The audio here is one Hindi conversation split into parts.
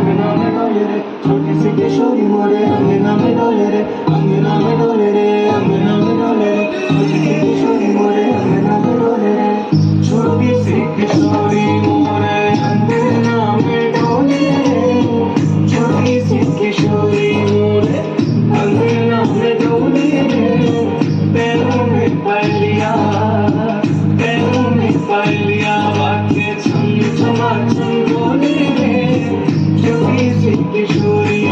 अंगना में डोले रे छोटी सी किशोरी मोरे अंगना में डोले रे अंगना में डोले रे अंगना में डोले रे छोटी सी किशोरी मोरे अंगना में डोले रे छोटी सी किशोरी मोरे अंगना में डोले रे छोटी सी किशोरी मोरे अंगना में डोले रे पैरों में पायलिया बातें छम छमा छम बोले रे छोटी सी किशोरी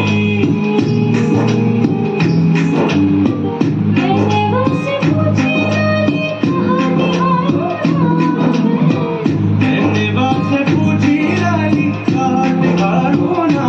मैंने बात से पूछी रानी कहाँ दिखारो ना